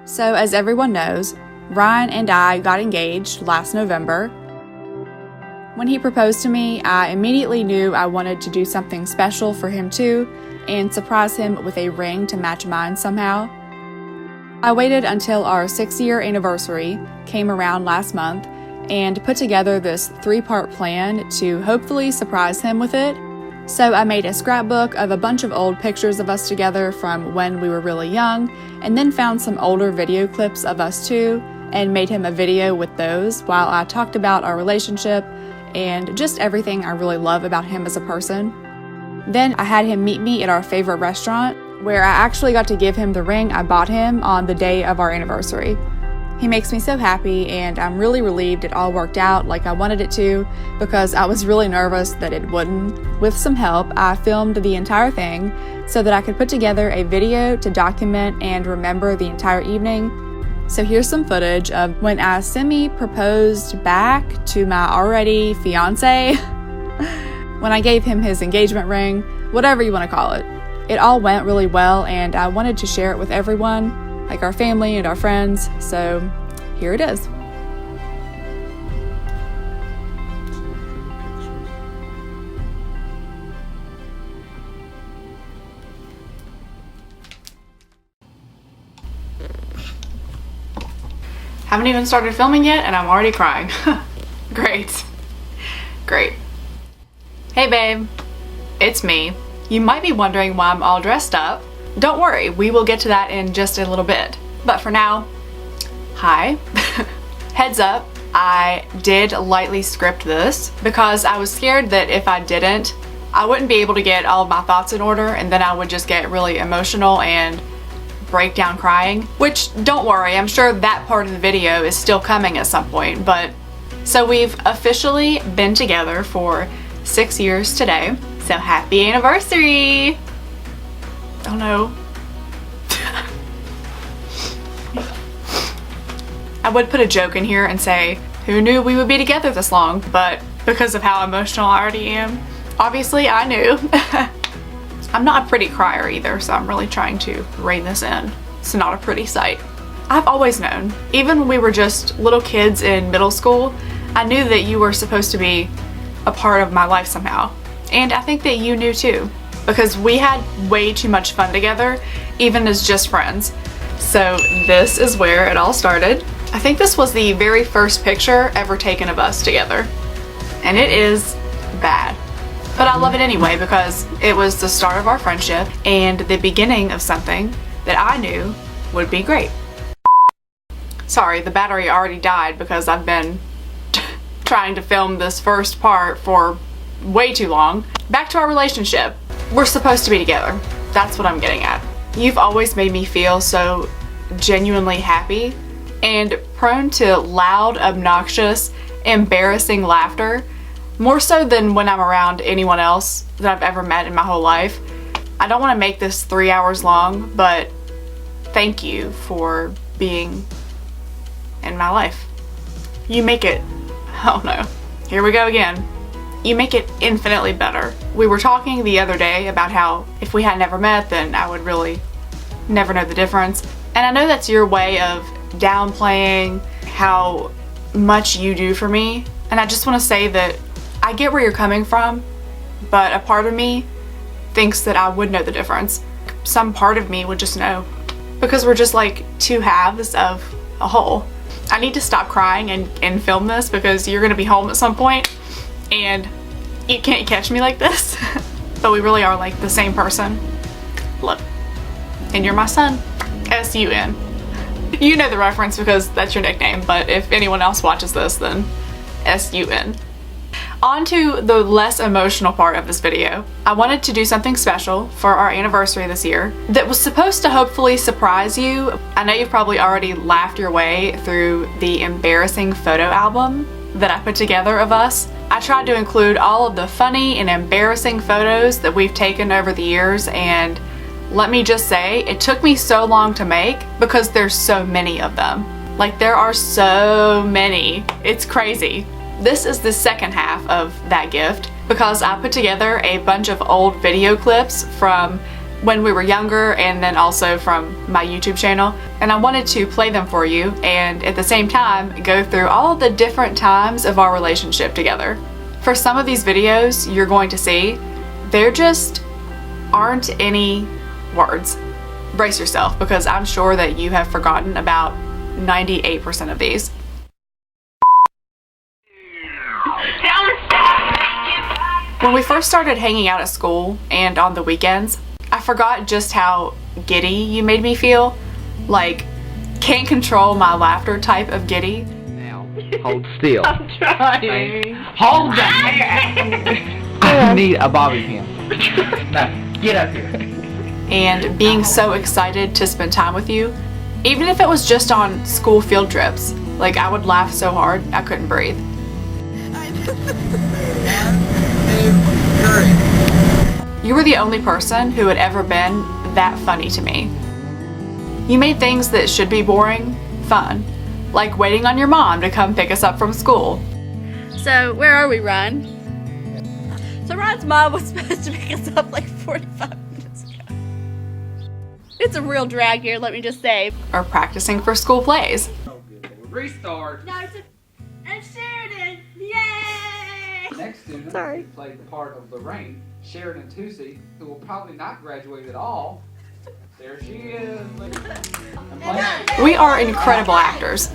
So as everyone knows, Ryan and I got engaged last November. When he proposed to me, I immediately knew I wanted to do something special for him too and surprise him with a ring to match mine somehow. I waited until our 6-year anniversary came around last month and put together this 3-part plan to hopefully surprise him with it. So I made a scrapbook of a bunch of old pictures of us together from when we were really young, and then found some older video clips of us too, and made him a video with those while I talked about our relationship and just everything I really love about him as a person. Then I had him meet me at our favorite restaurant, where I actually got to give him the ring I bought him on the day of our anniversary. He makes me so happy, and I'm really relieved it all worked out like I wanted it to, because I was really nervous that it wouldn't. With some help, I filmed the entire thing so that I could put together a video to document and remember the entire evening. So here's some footage of when I semi-proposed back to my already fiancé, when I gave him his engagement ring, whatever you want to call it. It all went really well, and I wanted to share it with everyone, like our family and our friends, so here it is. Haven't even started filming yet and I'm already crying. Great. Great. Hey babe, it's me. You might be wondering why I'm all dressed up. Don't worry, we will get to that in just a little bit. But for now, hi. Heads up, I did lightly script this because I was scared that if I didn't, I wouldn't be able to get all of my thoughts in order, and then I would just get really emotional and break down crying. Which, don't worry, I'm sure that part of the video is still coming at some point. But so we've officially been together for 6 years today. So happy anniversary! Oh no. I would put a joke in here and say, who knew we would be together this long? But because of how emotional I already am, obviously I knew. I'm not a pretty crier either, so I'm really trying to rein this in. It's not a pretty sight. I've always known, even when we were just little kids in middle school, I knew that you were supposed to be a part of my life somehow. And I think that you knew too, because we had way too much fun together, even as just friends. So this is where it all started. I think this was the very first picture ever taken of us together. And it is bad. But I love it anyway because it was the start of our friendship and the beginning of something that I knew would be great. Sorry, the battery already died because I've been trying to film this first part for way too long. Back to our relationship. We're supposed to be together. That's what I'm getting at. You've always made me feel so genuinely happy and prone to loud, obnoxious, embarrassing laughter, more so than when I'm around anyone else that I've ever met in my whole life. I don't want to make this 3 hours long, but thank you for being in my life. You make it, oh no, here we go again. You make it infinitely better. We were talking the other day about how if we had never met, then I would really never know the difference. And I know that's your way of downplaying how much you do for me. And I just want to say that I get where you're coming from, but a part of me thinks that I would know the difference. Some part of me would just know, because we're just like two halves of a whole. I need to stop crying and film this because you're gonna be home at some point and you can't catch me like this. But we really are like the same person. Look, and you're my son, S-U-N. You know the reference because that's your nickname, but if anyone else watches this, then S-U-N. On to the less emotional part of this video. I wanted to do something special for our anniversary this year that was supposed to hopefully surprise you. I know you've probably already laughed your way through the embarrassing photo album that I put together of us. I tried to include all of the funny and embarrassing photos that we've taken over the years, and let me just say, it took me so long to make because there's so many of them. Like, there are so many. It's crazy. This is the second half of that gift because I put together a bunch of old video clips from when we were younger, and then also from my YouTube channel. And I wanted to play them for you and at the same time go through all the different times of our relationship together. For some of these videos you're going to see, there just aren't any words. Brace yourself, because I'm sure that you have forgotten about 98% of these. When we first started hanging out at school and on the weekends, I forgot just how giddy you made me feel. Like, can't control my laughter type of giddy. Now, hold still. I'm trying. Hold the hand. I need a bobby pin. Now, get up here. And being so excited to spend time with you, even if it was just on school field trips. Like, I would laugh so hard I couldn't breathe. You were the only person who had ever been that funny to me. You made things that should be boring fun, like waiting on your mom to come pick us up from school. So, where are we, Ryan? So Ryan's mom was supposed to pick us up like 45 minutes ago. It's a real drag here, let me just say. Or practicing for school plays. Restart. No, it's Sheridan! Yay! Next student Sorry. played the part of Lorraine, Sheridan Toosey, who will probably not graduate at all. There she is. We are incredible actors.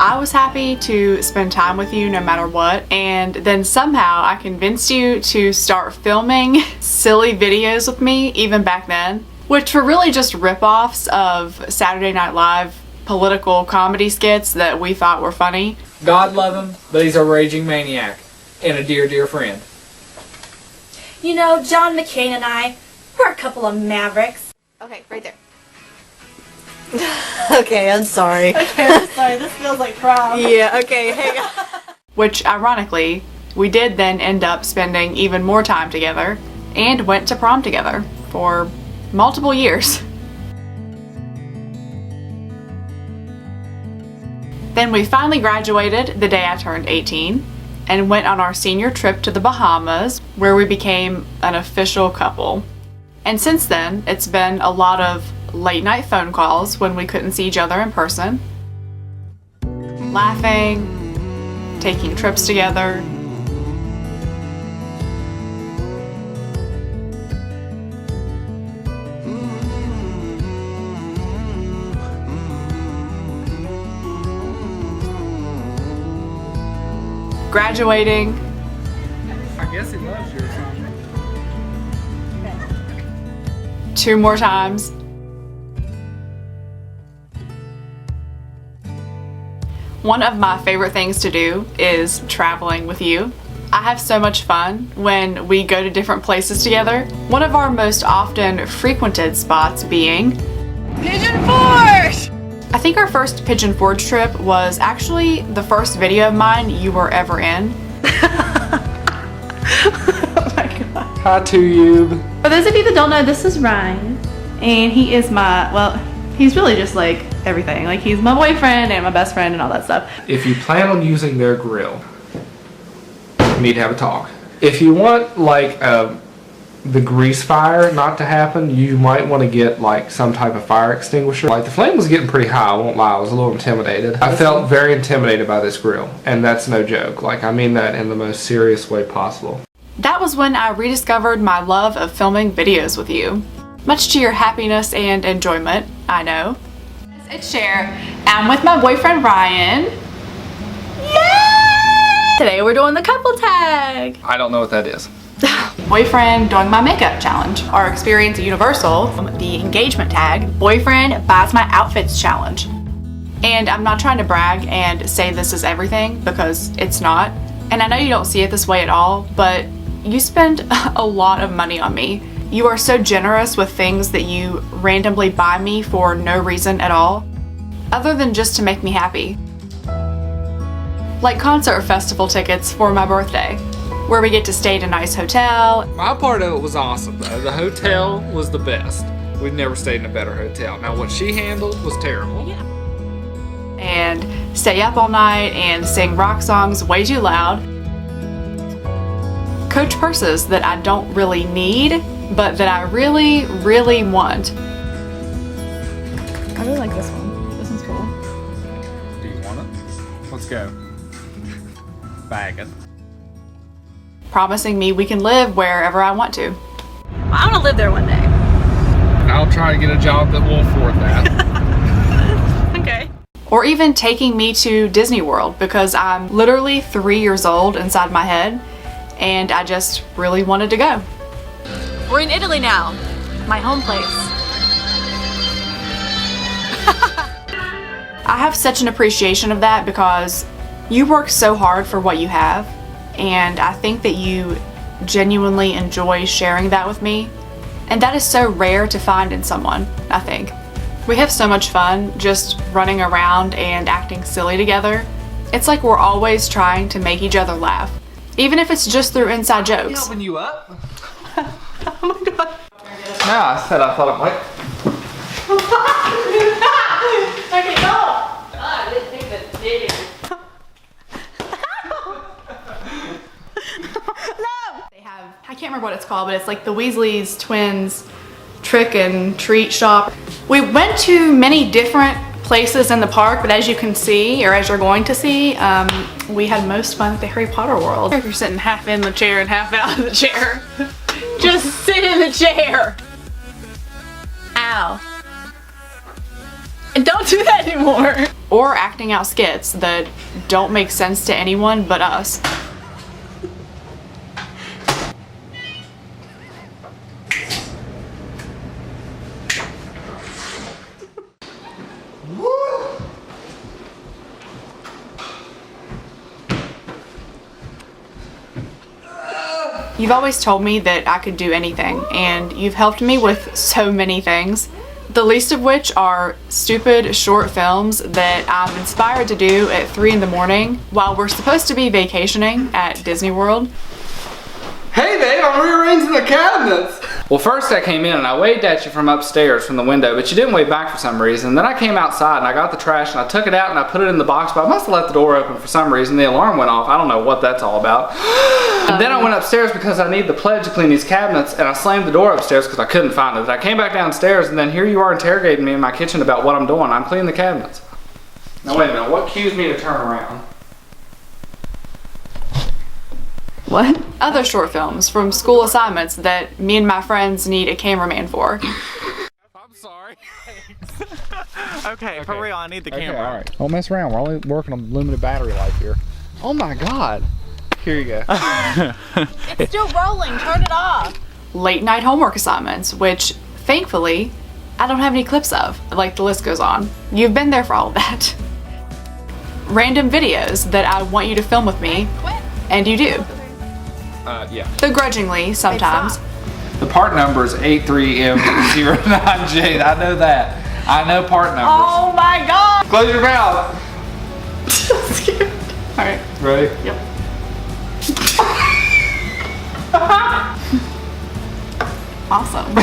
I was happy to spend time with you no matter what, and then somehow I convinced you to start filming silly videos with me even back then, which were really just rip-offs of Saturday Night Live political comedy skits that we thought were funny. God love him, but he's a raging maniac and a dear, dear friend. You know, John McCain and I, we're a couple of mavericks. Okay, right there. Okay, I'm sorry. Okay, I'm sorry, this feels like prom. Yeah, okay, hang on. Which, ironically, we did then end up spending even more time together and went to prom together for multiple years. Then we finally graduated the day I turned 18 and went on our senior trip to the Bahamas, where we became an official couple. And since then, it's been a lot of late night phone calls when we couldn't see each other in person, laughing, taking trips together, graduating, I guess he loves you or something. 2 more times, one of my favorite things to do is traveling with you. I have so much fun when we go to different places together. One of our most often frequented spots being Pigeon Forge! I think our first Pigeon Forge trip was actually the first video of mine you were ever in. Oh my god. Hi to you. For those of you that don't know, this is Ryan. And he is my, well, he's really just like everything. Like, he's my boyfriend and my best friend and all that stuff. If you plan on using their grill, we need to have a talk. If you want like the grease fire not to happen, you might want to get like some type of fire extinguisher. Like, the flame was getting pretty high, I won't lie, I was a little intimidated. I felt very intimidated by this grill, and that's no joke. Like, I mean that in the most serious way possible. That was when I rediscovered my love of filming videos with you. Much to your happiness and enjoyment, I know. It's Cher. I'm with my boyfriend Ryan. Yay! Today we're doing the couple tag. I don't know what that is. Boyfriend doing my makeup challenge. Our experience at Universal, the engagement tag. Boyfriend buys my outfits challenge. And I'm not trying to brag and say this is everything, because it's not. And I know you don't see it this way at all, but you spend a lot of money on me. You are so generous with things that you randomly buy me for no reason at all, other than just to make me happy. Like concert or festival tickets for my birthday, where we get to stay at a nice hotel. My part of it was awesome though. The hotel was the best. We've never stayed in a better hotel. Now what she handled was terrible. And stay up all night and sing rock songs way too loud. Coach purses that I don't really need but that I really, really want. I really like this one. This one's cool. Do you want it? Let's go. Bag it. Promising me we can live wherever I want to. I want to live there one day. I'll try to get a job that will afford that. Okay. Or even taking me to Disney World, because I'm literally 3 years old inside my head and I just really wanted to go. We're in Italy now. My home place. I have such an appreciation of that because you work so hard for what you have, and I think that you genuinely enjoy sharing that with me, and that is so rare to find in someone, I think. We have so much fun just running around and acting silly together. It's like we're always trying to make each other laugh, even if it's just through inside jokes. Helping you up? Oh my god. No, I said I thought it might. Okay, go! I didn't think that did. No! They have, I can't remember what it's called, but it's like the Weasley's twins trick and treat shop. We went to many different places in the park, but as you can see, or as you're going to see, we had most fun at the Harry Potter world. If you're sitting half in the chair and half out of the chair, just sit in the chair. Ow. And don't do that anymore. Or acting out skits that don't make sense to anyone but us. You've always told me that I could do anything, and you've helped me with so many things. The least of which are stupid short films that I'm inspired to do at 3 in the morning while we're supposed to be vacationing at Disney World. Hey babe, I'm rearranging the cabinets. Well, first I came in and I waved at you from upstairs from the window, but you didn't wave back for some reason. Then I came outside and I got the trash and I took it out and I put it in the box, but I must have left the door open for some reason. The alarm went off. I don't know what that's all about. And then I went upstairs because I need the pledge to clean these cabinets, and I slammed the door upstairs because I couldn't find it. I came back downstairs and then here you are interrogating me in my kitchen about what I'm doing. I'm cleaning the cabinets. Now wait a minute, what cues me to turn around? What? Other short films from school assignments that me and my friends need a cameraman for. I'm sorry. okay, for real, I need the camera. all right. Don't mess around. We're only working on limited battery life here. Oh my god. Here you go. It's still rolling. Turn it off. Late night homework assignments, which thankfully I don't have any clips of. Like, the list goes on. You've been there for all of that. Random videos that I want you to film with me, and you do. Yeah. Begrudgingly, sometimes. The part number is 83M09J. I know that. I know part numbers. Oh my god! Close your mouth. Alright. Ready? Yep. Awesome.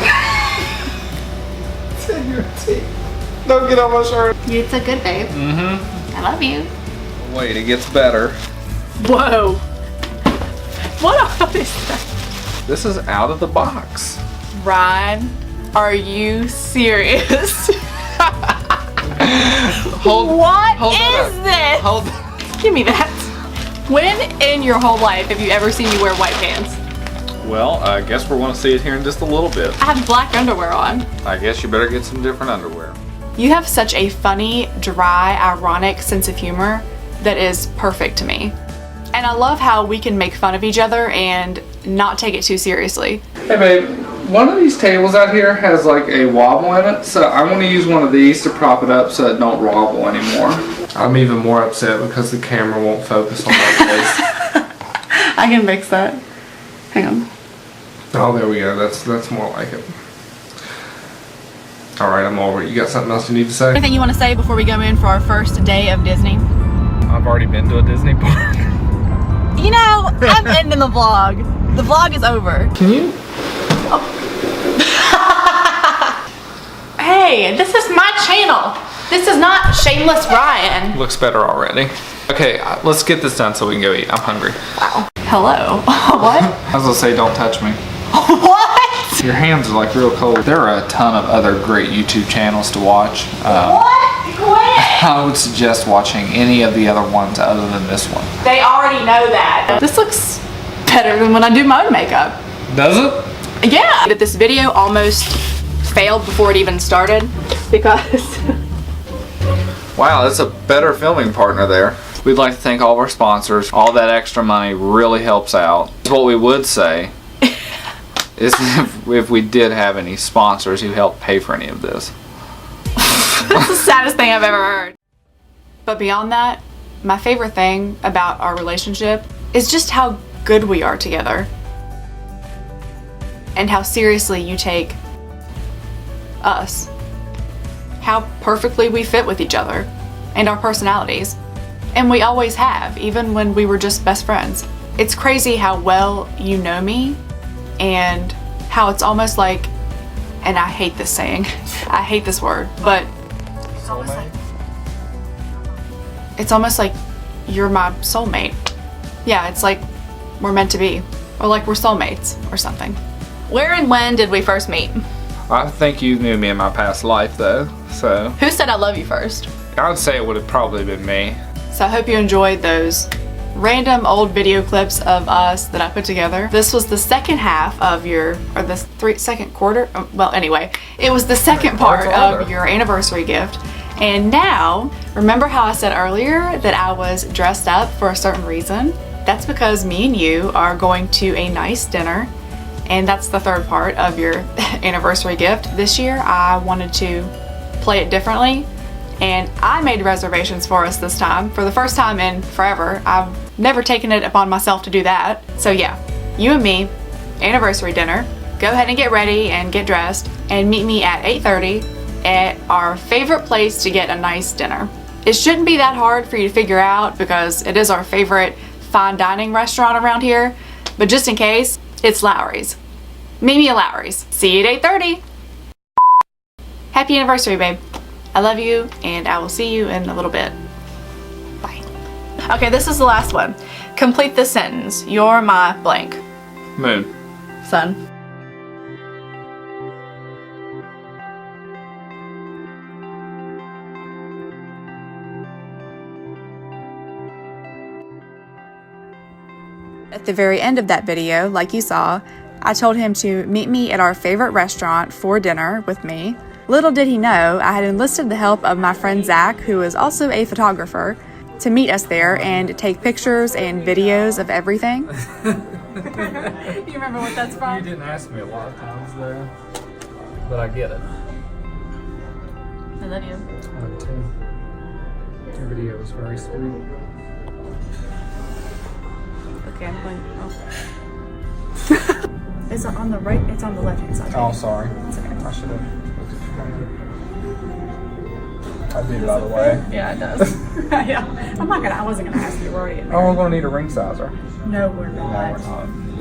Don't get on my shirt. You're so good, babe. Mm-hmm. I love you. Wait, it gets better. Whoa. What is that? This is out of the box. Ryan, are you serious? What is this? Hold. Give me that. When in your whole life have you ever seen me wear white pants? Well, I guess we're going to see it here in just a little bit. I have black underwear on. I guess you better get some different underwear. You have such a funny, dry, ironic sense of humor that is perfect to me. And I love how we can make fun of each other and not take it too seriously. Hey babe, one of these tables out here has like a wobble in it, so I'm going to use one of these to prop it up so it don't wobble anymore. I'm even more upset because the camera won't focus on my face. I can fix that. Hang on. Oh, there we go. That's more like it. All right, I'm over it. You got something else you need to say? Anything you want to say before we go in for our first day of Disney? I've already been to a Disney park. You know, I'm ending the vlog. The vlog is over. Can you? Oh. Hey, this is my channel. This is not Shameless Ryan. Looks better already. Okay, let's get this done so we can go eat. I'm hungry. Wow. Hello. What? I was going to say, don't touch me. What? Your hands are like real cold. There are a ton of other great YouTube channels to watch. I would suggest watching any of the other ones other than this one. They already know that. This looks better than when I do my own makeup. Does it? Yeah. That this video almost failed before it even started because Wow, that's a better filming partner there. We'd like to thank all of our sponsors. All that extra money really helps out. What we would say is if we did have any sponsors who helped pay for any of this. that's the saddest thing I've ever heard. But beyond that, my favorite thing about our relationship is just how good we are together. And how seriously you take us. How perfectly we fit with each other and our personalities. And we always have, even when we were just best friends. It's crazy how well you know me and how it's almost like, and I hate this saying, I hate this word, but it's almost like you're my soulmate. Yeah, it's like we're meant to be, or like we're soulmates or something. Where and when did we first meet? I think you knew me in my past life though, so. Who said I love you first? I would say it would have probably been me. So I hope you enjoyed those random old video clips of us that I put together. This was the second half of second quarter. Well, anyway, it was the second part of your anniversary gift. And now, remember how I said earlier that I was dressed up for a certain reason? That's because me and you are going to a nice dinner. And that's the third part of your anniversary gift. This year, I wanted to play it differently. And I made reservations for us this time, for the first time in forever. I've never taken it upon myself to do that. So yeah, you and me, anniversary dinner. Go ahead and get ready and get dressed and meet me at 8:30 at our favorite place to get a nice dinner. It shouldn't be that hard for you to figure out because it is our favorite fine dining restaurant around here. But just in case, it's Lowry's. Meet me at Lowry's. See you at 8:30. Happy anniversary, babe. I love you, and I will see you in a little bit. Bye. Okay, this is the last one. Complete this sentence. You're my blank. Moon. Sun. At the very end of that video, like you saw, I told him to meet me at our favorite restaurant for dinner with me. Little did he know, I had enlisted the help of my friend Zach, who is also a photographer, to meet us there and take pictures and videos of everything. You remember what that's from? You didn't ask me a lot of times there, but I get it. I love you. I love you too. Your video was very sweet. Okay, I'm going. Oh. Is it on the right? It's on the left hand side. Oh, sorry. It's okay. I should have. I did, by the way. Yeah, it does. Yeah. I wasn't gonna ask you. We're already in there. Oh, we're gonna need a ring sizer. No, we're No, not. we're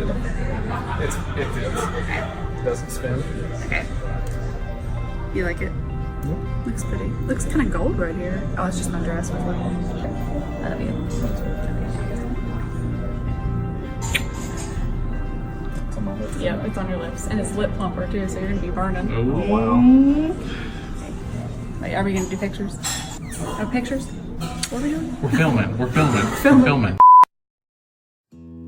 not. It fits. It doesn't spin. Okay. You like it? Looks pretty. Looks kind of gold right here. Oh, it's just my dress. I love you. It's on my lips. Yep, it's on your lips. And it's lip plumper too, so you're gonna be burning. Oh, wow. Wait, are we gonna do pictures? Oh, pictures? What are we doing? We're filming. We're filming.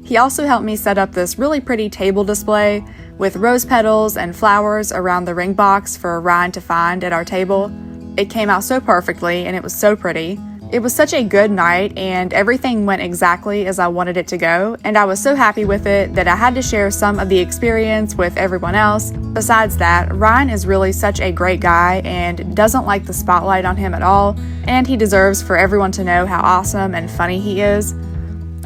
He also helped me set up this really pretty table display with rose petals and flowers around the ring box for Ryan to find at our table. It came out so perfectly and it was so pretty. It was such a good night and everything went exactly as I wanted it to go, and I was so happy with it that I had to share some of the experience with everyone else. Besides that, Ryan is really such a great guy and doesn't like the spotlight on him at all, and he deserves for everyone to know how awesome and funny he is.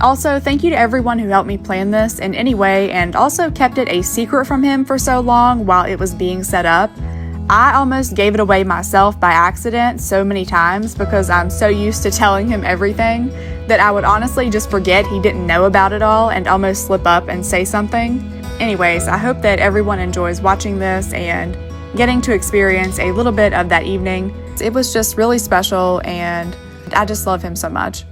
Also, thank you to everyone who helped me plan this in any way and also kept it a secret from him for so long while it was being set up. I almost gave it away myself by accident so many times because I'm so used to telling him everything that I would honestly just forget he didn't know about it all and almost slip up and say something. Anyways, I hope that everyone enjoys watching this and getting to experience a little bit of that evening. It was just really special and I just love him so much.